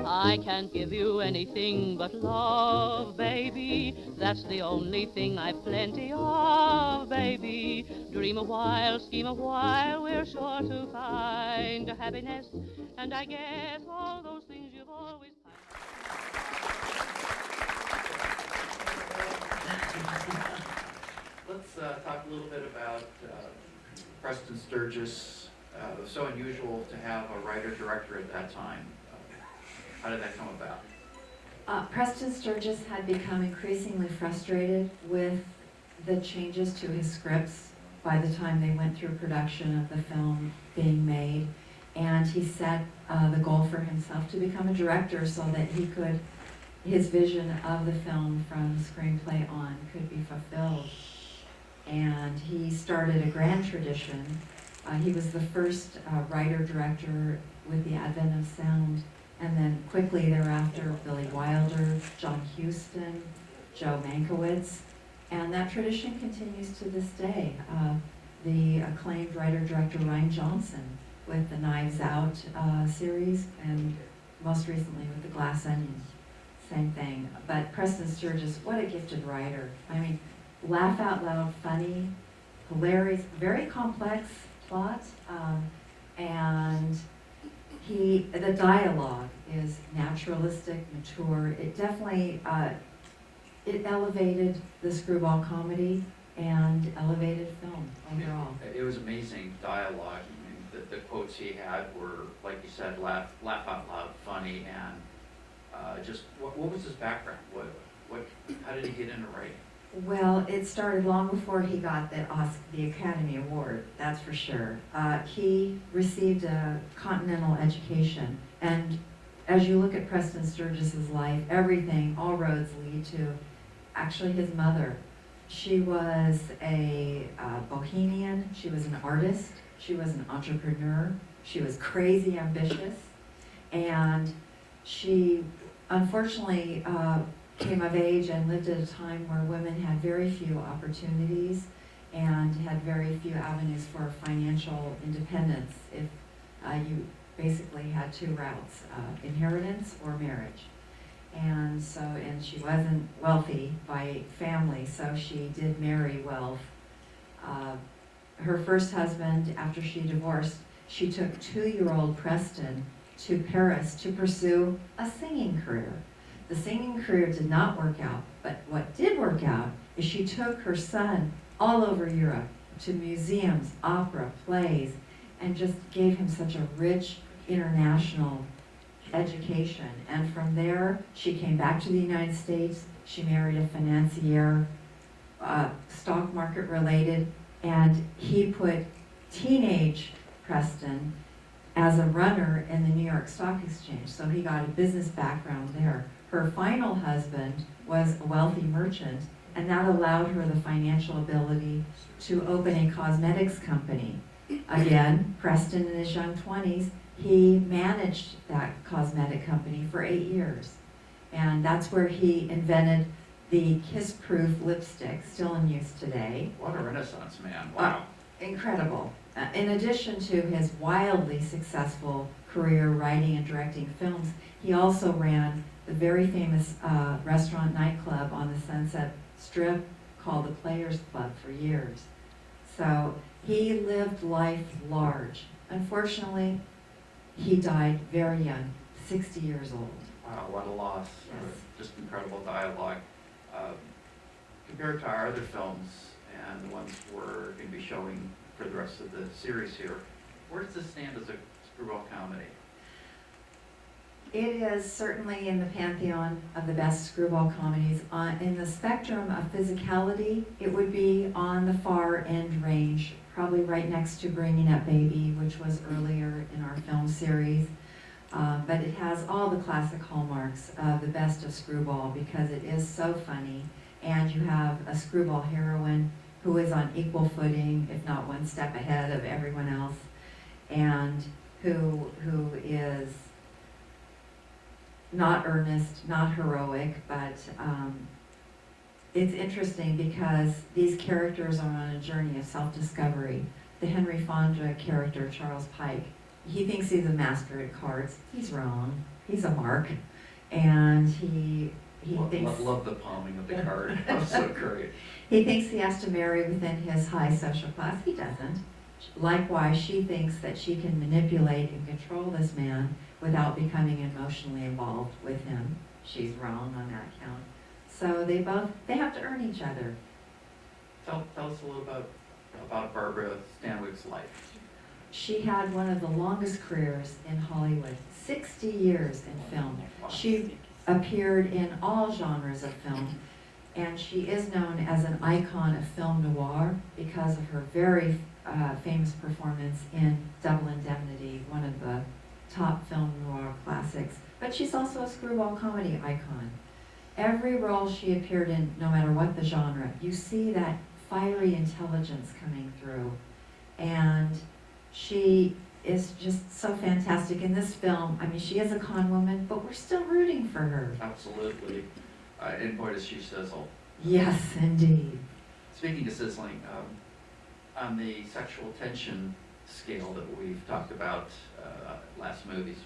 I can't give you anything but love, baby. That's the only thing I've plenty of, baby. Dream a while, scheme a while, we're sure to find happiness. And I guess all those things you've always Let's talk a little bit about Preston Sturges. It was so unusual to have a writer-director at that time. How did that come about? Preston Sturges had become increasingly frustrated with the changes to his scripts by the time they went through production of the film being made. And he set the goal for himself to become a director so that his vision of the film from screenplay on could be fulfilled. And he started a grand tradition. He was the first writer-director with the advent of sound. And then quickly thereafter, Billy Wilder, John Huston, Joe Mankiewicz. And that tradition continues to this day. The acclaimed writer-director Rian Johnson with the Knives Out series, and most recently with the Glass Onion. Same thing. But Preston Sturges, what a gifted writer. I mean, laugh out loud, funny, hilarious, very complex plot, and the dialogue is naturalistic, mature. It definitely, it elevated the screwball comedy and elevated film overall. It was amazing dialogue. I mean, the quotes he had were, like you said, laugh out loud, funny, and just what was his background? How did he get into writing? Well, it started long before he got the Academy Award, that's for sure. He received a continental education, and as you look at Preston Sturges' life, all roads lead to actually his mother. She was a bohemian, she was an artist, she was an entrepreneur, she was crazy ambitious, and she unfortunately came of age and lived at a time where women had very few opportunities and had very few avenues for financial independence. If you basically had two routes, inheritance or marriage. And she wasn't wealthy by family, so she did marry wealth. Her first husband, after she divorced, she took 2-year-old Preston to Paris to pursue a singing career. The singing career did not work out, but what did work out is she took her son all over Europe to museums, opera, plays, and just gave him such a rich international education. And from there, she came back to the United States. She married a financier, stock market related, and he put teenage Preston as a runner in the New York Stock Exchange. So he got a business background there. Her final husband was a wealthy merchant, and that allowed her the financial ability to open a cosmetics company. Again, Preston in his young 20s, he managed that cosmetic company for 8 years. And that's where he invented the kiss-proof lipstick, still in use today. What a Renaissance man, wow. Incredible. In addition to his wildly successful career writing and directing films, he also ran the very famous restaurant nightclub on the Sunset Strip called the Players Club for years. So he lived life large. Unfortunately, he died very young, 60 years old. Wow, what a loss. Yes. Just incredible dialogue. Compared to our other films and the ones we're going to be showing for the rest of the series here, where does this stand as a screwball comedy? It is certainly in the pantheon of the best screwball comedies. In the spectrum of physicality, it would be on the far end range, probably right next to Bringing Up Baby, which was earlier in our film series. But it has all the classic hallmarks of the best of screwball because it is so funny, and you have a screwball heroine who is on equal footing, if not one step ahead of everyone else, and who is not earnest, not heroic, but it's interesting because these characters are on a journey of self-discovery. The Henry Fonda character, Charles Pike, he thinks he's a master at cards. He's wrong. he's a mark, and he thinks... Love the palming of the card. That was so great. He thinks he has to marry within his high social class. He doesn't. Likewise, she thinks that she can manipulate and control this man without becoming emotionally involved with him. She's wrong on that count. So they have to earn each other. Tell us a little about Barbara Stanwyck's life. She had one of the longest careers in Hollywood, 60 years in film. She appeared in all genres of film, and she is known as an icon of film noir because of her very famous performance in Double Indemnity, one of the top film noir classics. But she's also a screwball comedy icon. Every role she appeared in, no matter what the genre, you see that fiery intelligence coming through. And she is just so fantastic in this film. I mean, she is a con woman, but we're still rooting for her. Absolutely. And boy, does she sizzle. Yes, indeed. Speaking of sizzling, on the sexual tension scale that we've talked about last movies,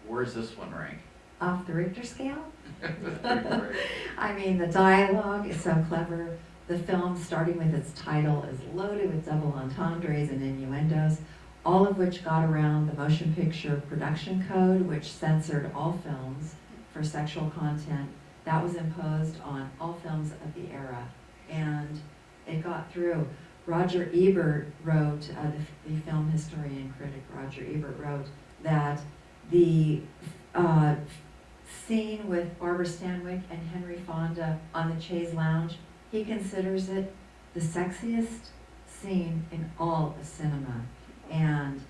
where's this one rank? Off the Richter scale? Great. I mean, the dialogue is so clever. The film, starting with its title, is loaded with double entendres and innuendos, all of which got around the motion picture production code, which censored all films for sexual content. That was imposed on all films of the era, and it got through. Roger Ebert wrote, the film historian critic Roger Ebert wrote, that the scene with Barbara Stanwyck and Henry Fonda on the chaise lounge, he considers it the sexiest scene in all of cinema. And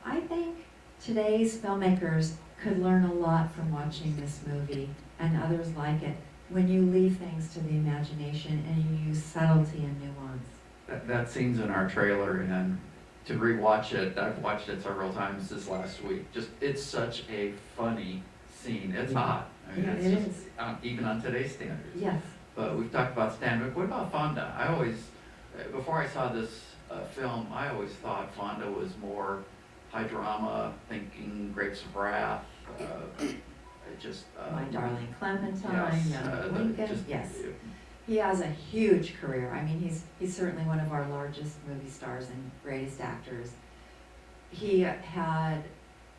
I think today's filmmakers could learn a lot from watching this movie and others like it when you leave things to the imagination and you use subtlety and nuance. That scene's in our trailer, and to rewatch it, I've watched it several times this last week. It's such a funny scene. It's hot. I mean, Yeah, it's it just, is. even on today's standards. Yes. But we've talked about Stanwyck. What about Fonda? I always, before I saw this film, I always thought Fonda was more high drama, thinking Grapes of Wrath, My Darling Clementine, yes, Young Lincoln, just- yes. He has a huge career. I mean, he's certainly one of our largest movie stars and greatest actors. He had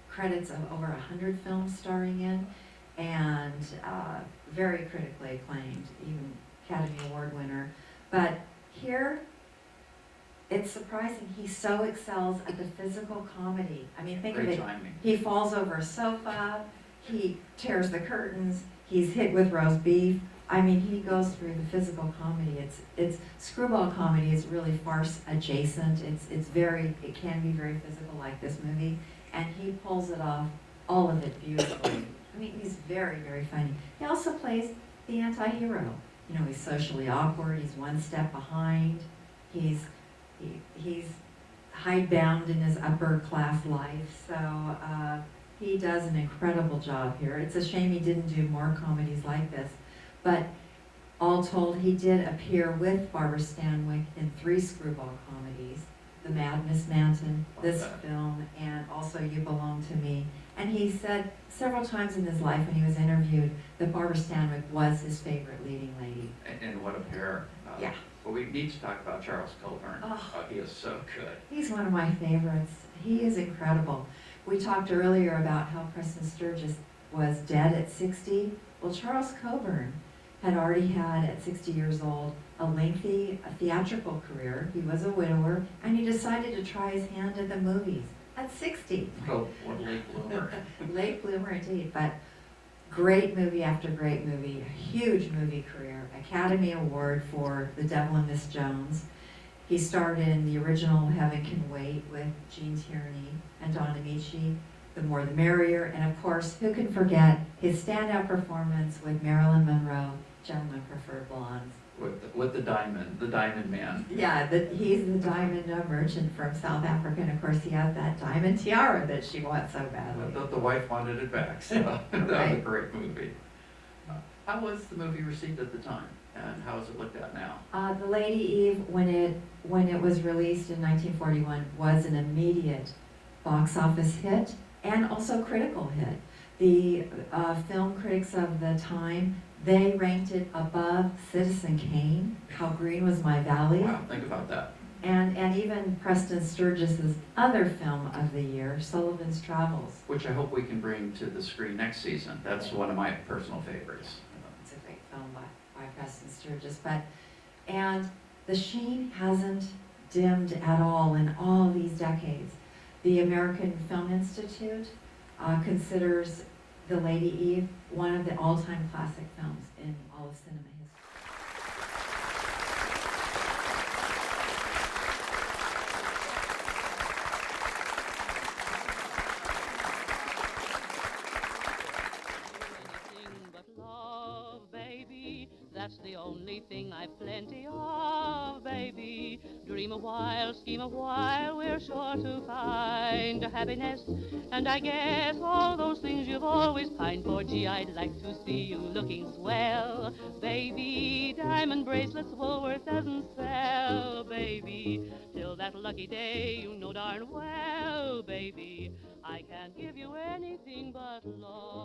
credits of over 100 films starring in, and very critically acclaimed, even Academy Award winner. But here, it's surprising, he so excels at the physical comedy. I mean, think of Great it. timing. He falls over a sofa, he tears the curtains, he's hit with roast beef. I mean, he goes through the physical comedy. It's screwball comedy is really farce adjacent. It can be very physical like this movie, and he pulls it off, all of it beautifully. I mean, he's very, very funny. He also plays the anti-hero. You know, he's socially awkward, he's one step behind, he's hidebound in his upper class life, so he does an incredible job here. It's a shame he didn't do more comedies like this, but all told, he did appear with Barbara Stanwyck in 3 screwball comedies, The Mad Miss Manton, this film, and also You Belong to Me. And he said several times in his life when he was interviewed that Barbara Stanwyck was his favorite leading lady. And what a pair. Yeah. But we need to talk about Charles Coburn. Oh. He is so good. He's one of my favorites. He is incredible. We talked earlier about how Preston Sturges was dead at 60. Well, Charles Coburn had already had, at 60 years old, a lengthy theatrical career. He was a widower, and he decided to try his hand at the movies at 60. Oh, what a late bloomer. Late bloomer indeed, but great movie after great movie, a huge movie career, Academy Award for The Devil and Miss Jones. He starred in the original Heaven Can Wait with Gene Tierney and Don Amici, The More the Merrier, and of course, who can forget his standout performance with Marilyn Monroe, Gentlemen Prefer Blondes. With the diamond man. Yeah, he's the diamond merchant from South Africa, and of course he has that diamond tiara that she wants so badly. The wife wanted it back, so that was a great movie. How was the movie received at the time, and how is it looked at now? The Lady Eve, when it was released in 1941, was an immediate box office hit and also critical hit. The film critics of the time, they ranked it above Citizen Kane, How Green Was My Valley. Wow, think about that. And even Preston Sturges' other film of the year, Sullivan's Travels. Which I hope we can bring to the screen next season. That's one of my personal favorites. It's a great film by Preston Sturges. And the sheen hasn't dimmed at all in all these decades. The American Film Institute considers The Lady Eve one of the all-time classic films in all of cinema history. That's the only thing I've plenty of, baby. Dream a while, scheme a while, we're sure to find happiness. And I guess all those things you've always pined for. Gee, I'd like to see you looking swell, baby. Diamond bracelets Woolworth doesn't sell, baby. Till that lucky day, you know darn well, baby, I can't give you anything but love.